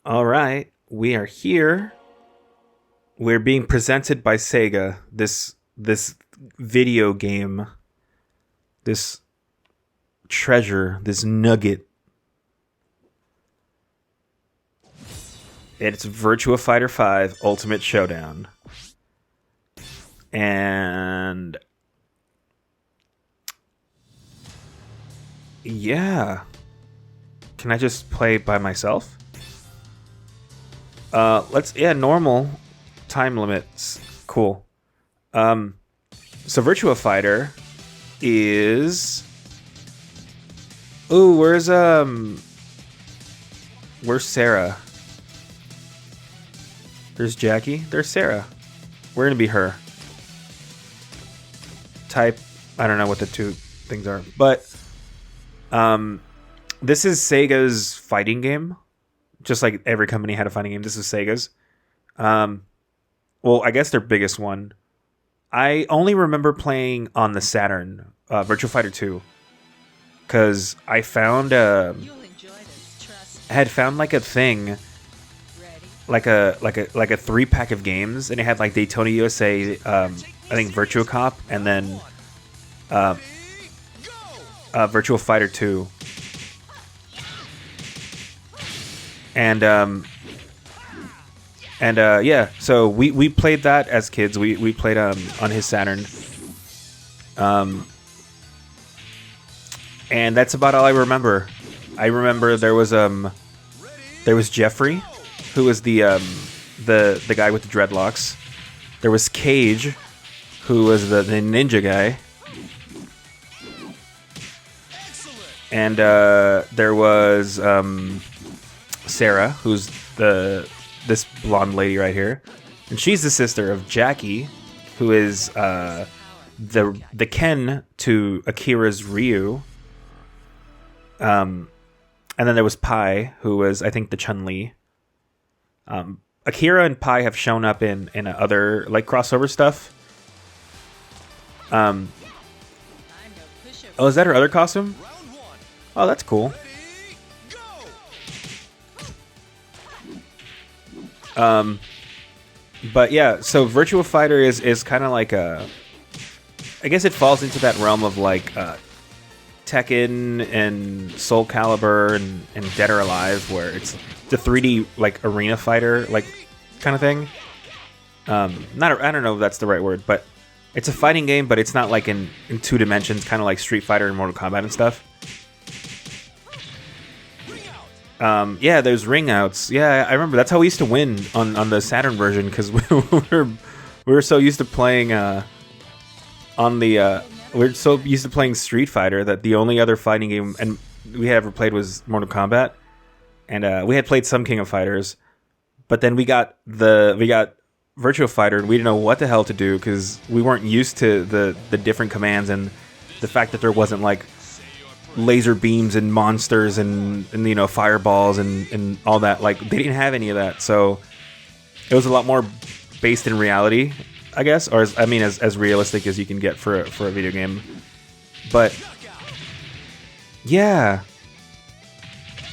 All right, we are here. We're being presented by Sega. This video game, this treasure, this nugget. It's Virtua Fighter 5 Ultimate Showdown. And yeah, can I just play by myself? Normal time limits. Cool. So Virtua Fighter is where's Sarah? There's Jackie, there's Sarah. We're gonna be her. Type, I don't know what the two things are, but this is Sega's fighting game. Just like every company had a fighting game, this is Sega's. Well, I guess their biggest one. I only remember playing on the Saturn, Virtua Fighter 2, because I found had found like a thing, like a 3-pack of games, and it had like Daytona USA, I think Virtua Cop, and then Virtua Fighter 2. And yeah, so we played that as kids. We played on his Saturn. And that's about all I remember. I remember there was Jeffrey, who was the guy with the dreadlocks. There was Cage, who was the ninja guy. And there was Sarah, who's this blonde lady right here, and she's the sister of Jackie, who is the Ken to Akira's Ryu. And then there was Pai, who was, I think, the Chun-Li. Akira and Pai have shown up in other like crossover stuff. Oh, is that her other costume? Oh, that's cool. But yeah, so Virtua Fighter is kind of like I guess it falls into that realm of like Tekken and Soul Calibur and Dead or Alive, where it's the 3D like arena fighter like kind of thing. I don't know if that's the right word, but it's a fighting game, but it's not like in 2 dimensions, kind of like Street Fighter and Mortal Kombat and stuff. Yeah, there's ring outs. Yeah, I remember that's how we used to win on the Saturn version, because we were so used to playing we're so used to playing Street Fighter that the only other fighting game and we had ever played was Mortal Kombat, and we had played some King of Fighters, but then we got Virtua Fighter and we didn't know what the hell to do because we weren't used to the different commands and the fact that there wasn't like laser beams and monsters and fireballs and all that. Like, they didn't have any of that, so it was a lot more based in reality, I guess, or as realistic as you can get for a video game. But yeah,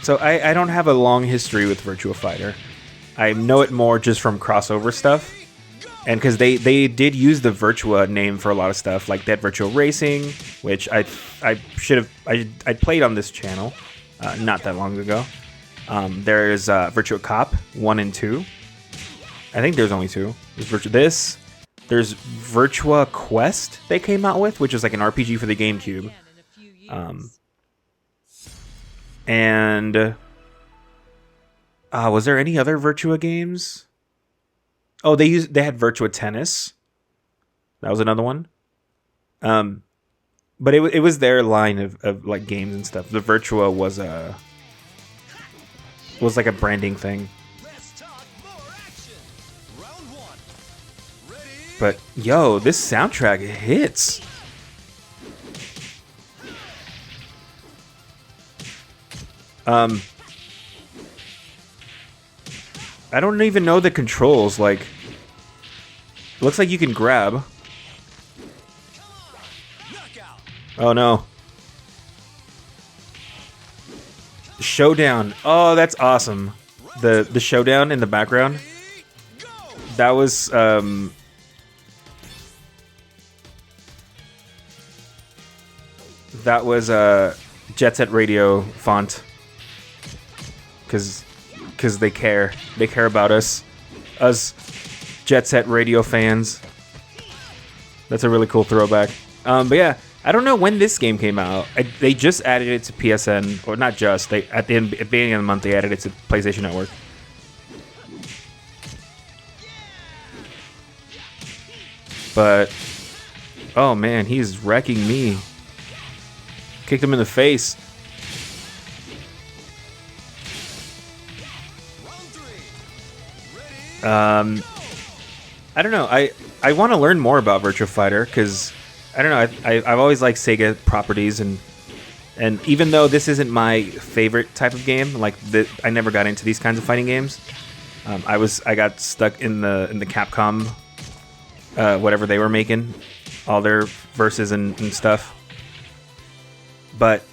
so I don't have a long history with Virtua Fighter. I know it more just from crossover stuff, and because they did use the Virtua name for a lot of stuff, like Dead Virtua Racing, which I played on this channel not that long ago. There's Virtua Cop 1 and 2. I think there's only 2. There's Virtua Quest they came out with, which is like an RPG for the GameCube. And was there any other Virtua games? Oh, they had Virtua Tennis. That was another one. But it was their line of like games and stuff. The Virtua was like a branding thing. But yo, this soundtrack hits. I don't even know the controls. Like, it looks like you can grab. Oh no. Showdown. Oh, that's awesome. the showdown in the background. That was Jet Set Radio font, because they care about us Jet Set Radio fans. That's a really cool throwback. But yeah, I don't know when this game came out. They just added it to PSN, or not just. At the beginning of the month, they added it to PlayStation Network. But oh man, he's wrecking me. Kicked him in the face. I don't know. I want to learn more about Virtua Fighter because I don't know. I've always liked Sega properties, and even though this isn't my favorite type of game, like I never got into these kinds of fighting games. I got stuck in the Capcom, whatever they were making, all their verses and stuff. But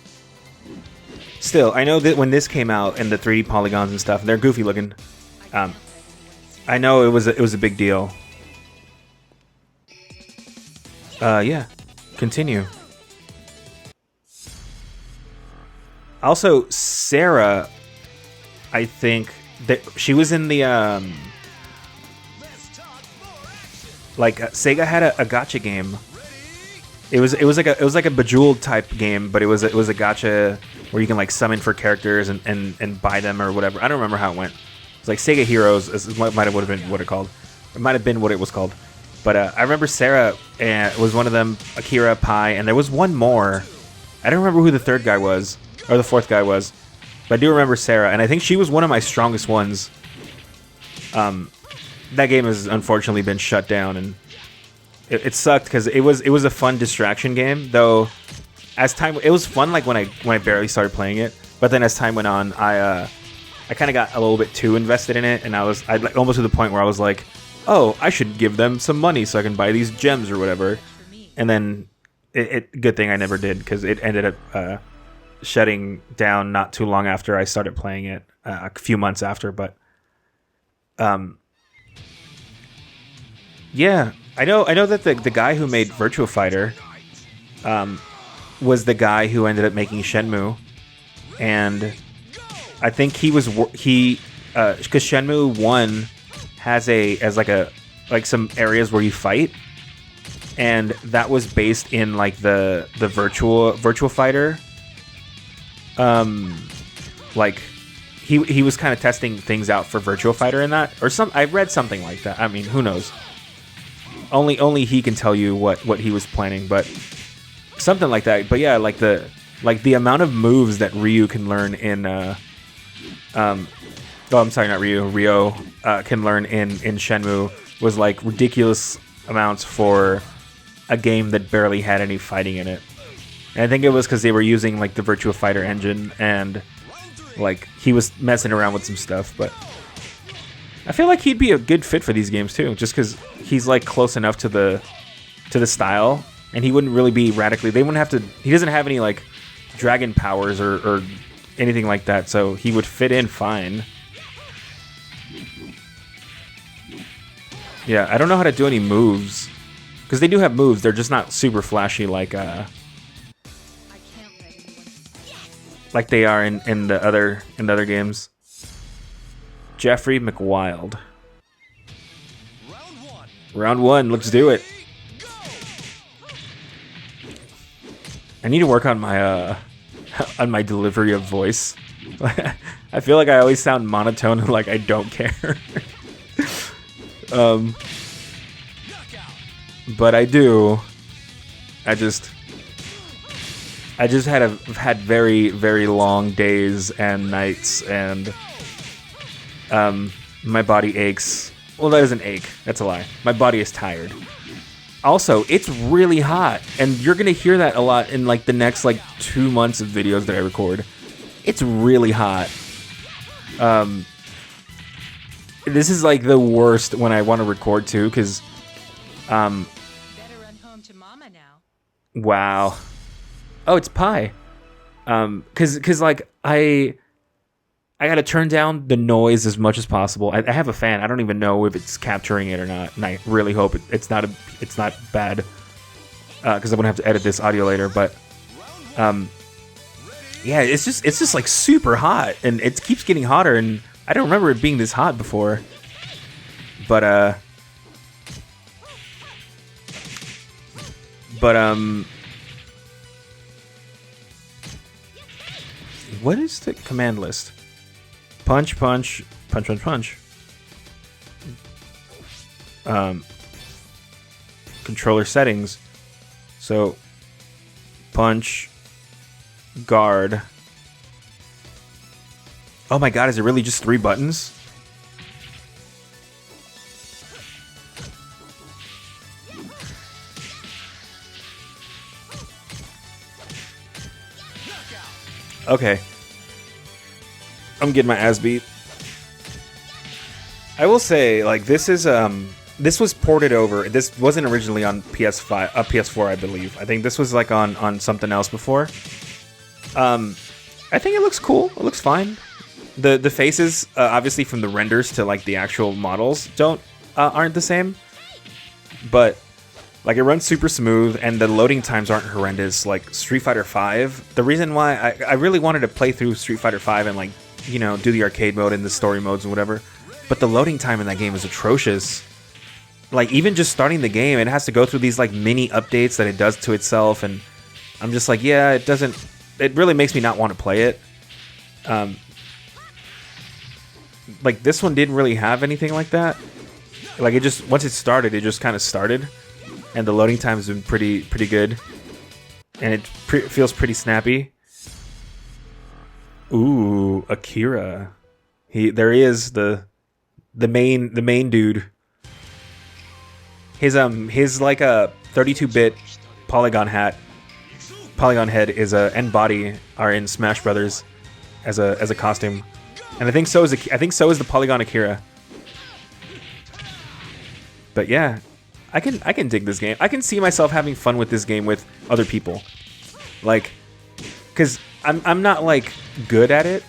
still, I know that when this came out and the 3D polygons and stuff, they're goofy looking. I know it was a big deal. Yeah, continue. Also, Sarah, I think that she was in the Sega had a gacha game. It was like a Bejeweled type game, but it was a gacha where you can like summon for characters and buy them or whatever. I don't remember how it went. It's like Sega Heroes. Would have been what it called. It might have been what it was called. But I remember Sarah was one of them. Akira, Pi, and there was one more. I don't remember who the third guy was or the fourth guy was, but I do remember Sarah, and I think she was one of my strongest ones. That game has unfortunately been shut down, and it sucked because it was a fun distraction game. Though, as time it was fun like when I barely started playing it, but then as time went on, I kind of got a little bit too invested in it, and I almost to the point where I was like, oh, I should give them some money so I can buy these gems or whatever. And then good thing I never did because it ended up shutting down not too long after I started playing it, a few months after. But yeah, I know that the guy who made Virtua Fighter was the guy who ended up making Shenmue, and I think because Shenmue 1 has some areas where you fight, and that was based in like the Virtua Fighter. Like he was kind of testing things out for Virtua Fighter in that, or I read something like that. I mean, who knows? Only he can tell you what he was planning, but something like that. But yeah, like the amount of moves that Ryu can learn in oh, I'm sorry, not Ryu. Ryo can learn in Shenmue was like ridiculous amounts for a game that barely had any fighting in it. And I think it was because they were using like the Virtua Fighter engine, and like he was messing around with some stuff. But I feel like he'd be a good fit for these games too, just because he's like close enough to the style, and he wouldn't really be radically. They wouldn't have to. He doesn't have any like dragon powers or anything like that, so he would fit in fine. Yeah, I don't know how to do any moves, because they do have moves. They're just not super flashy like they are in the other games. Jeffrey McWild. Round one, let's do it. I need to work on my delivery of voice. I feel like I always sound monotone and like I don't care. But I do. I just had very, very long days and nights, and my body aches. Well, that doesn't ache. That's a lie. My body is tired. Also, it's really hot, and you're gonna hear that a lot in like the next like 2 months of videos that I record. It's really hot. This is like the worst when I want to record too, because better run home to mama now. Wow. Oh, it's Pi. Cause like I I gotta turn down the noise as much as possible. I have a fan. I don't even know if it's capturing it or not, and I really hope it's not bad, because I'm gonna have to edit this audio later. But yeah, it's just like super hot, and it keeps getting hotter, and I don't remember it being this hot before. But what is the command list? Punch, punch, punch, punch, punch. Controller settings. So, punch, guard. Oh my god, is it really just 3 buttons? Okay. I'm getting my ass beat. I will say, like, this was ported over. This wasn't originally on PS5, PS4, I believe. I think this was like on something else before. I think it looks cool. It looks fine. The faces, obviously from the renders to like the actual models, aren't the same. But like, it runs super smooth, and the loading times aren't horrendous like Street Fighter V. The reason why I really wanted to play through Street Fighter V and, like, you know, do the arcade mode and the story modes and whatever, but the loading time in that game is atrocious. Like, even just starting the game, it has to go through these like mini updates that it does to itself, and I'm just like, yeah, it really makes me not want to play it. Like, this one didn't really have anything like that. Like, it just, once it started, it just kind of started. And the loading time has been pretty good, and it feels pretty snappy. Ooh, Akira. There he is, the main dude. His like a 32-bit polygon head is and body are in Smash Brothers as a costume, and I think so is the Polygon Akira. But yeah. I can dig this game. I can see myself having fun with this game with other people, like, cause I'm not like good at it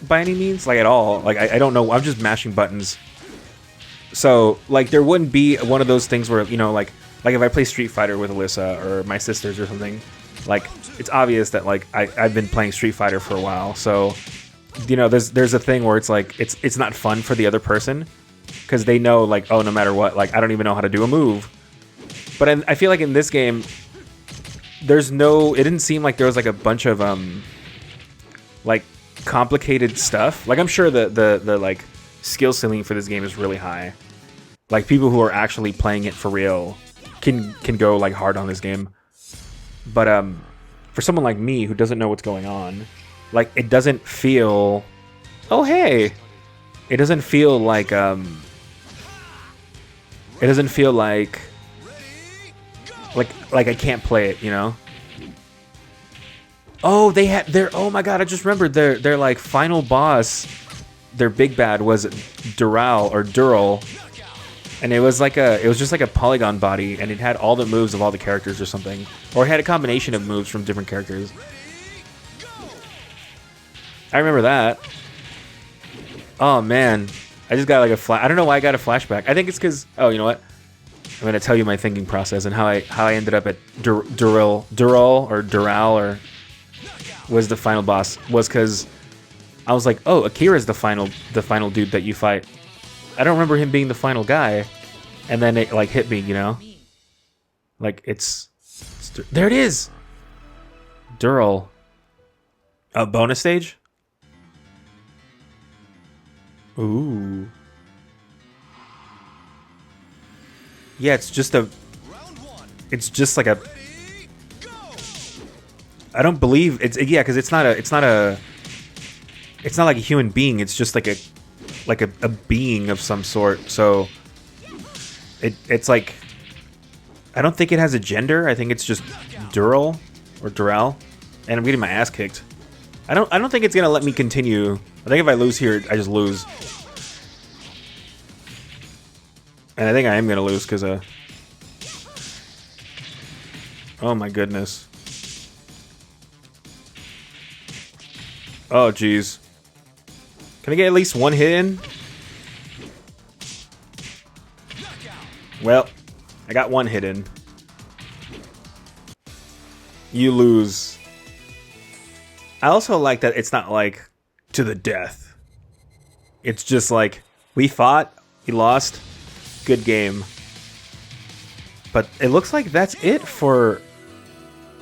by any means, like, at all. Like, I don't know. I'm just mashing buttons. So like, there wouldn't be one of those things where, you know, like if I play Street Fighter with Alyssa or my sisters or something, like, it's obvious that like I've been playing Street Fighter for a while. So, you know, there's a thing where it's like it's not fun for the other person, because they know, like, oh, no matter what, like, I don't even know how to do a move. But I feel like in this game, it didn't seem like there was like a bunch of like complicated stuff. Like, I'm sure the like skill ceiling for this game is really high. Like, people who are actually playing it for real can go like hard on this game. But for someone like me who doesn't know what's going on, like, it doesn't feel, oh hey, it doesn't feel like like I can't play it, you know? Oh, oh my god, I just remembered their like final boss, their big bad was Dural, and it was just like a polygon body, and it had all the moves of all the characters or something, or it had a combination of moves from different characters. I remember that. Oh man, I just got like I don't know why I got a flashback. I think it's because, oh, you know what? I'm gonna tell you my thinking process and how I ended up at Dural or was the final boss, was because I was like, oh, Akira's the final dude that you fight. I don't remember him being the final guy, and then it like hit me, you know, like it's there it is, Dural. A bonus stage. Ooh. Yeah, it's just like a, I don't believe it's, yeah, because it's not like a human being. It's just like a being of some sort. So it's like, I don't think it has a gender. I think it's just Dural or Dural, and I'm getting my ass kicked. I don't think it's gonna let me continue. I think if I lose here, I just lose. And I think I am gonna lose because oh my goodness. Oh jeez. Can I get at least one hit in? Well, I got one hit in. You lose. I also like that it's not like to the death. It's just like, we fought, we lost, good game. But it looks like that's it for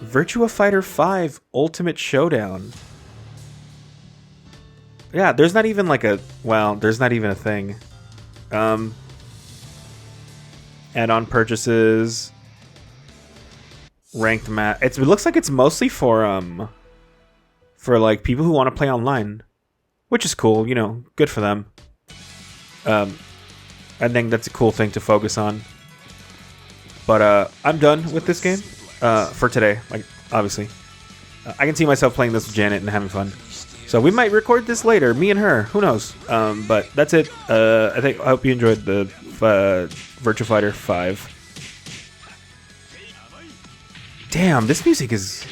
Virtua Fighter 5 Ultimate Showdown. Yeah, there's not even like a... Well, there's not even a thing. Add-on purchases. Ranked match. It looks like it's mostly for like people who want to play online, which is cool. You know, good for them. I think that's a cool thing to focus on. But I'm done with this game for today. Like, obviously, I can see myself playing this with Janet and having fun. So we might record this later, me and her. Who knows? But that's it. I hope you enjoyed the Virtua Fighter 5. Damn, this music is...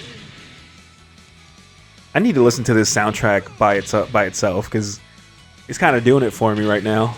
I need to listen to this soundtrack by itself because it's kind of doing it for me right now.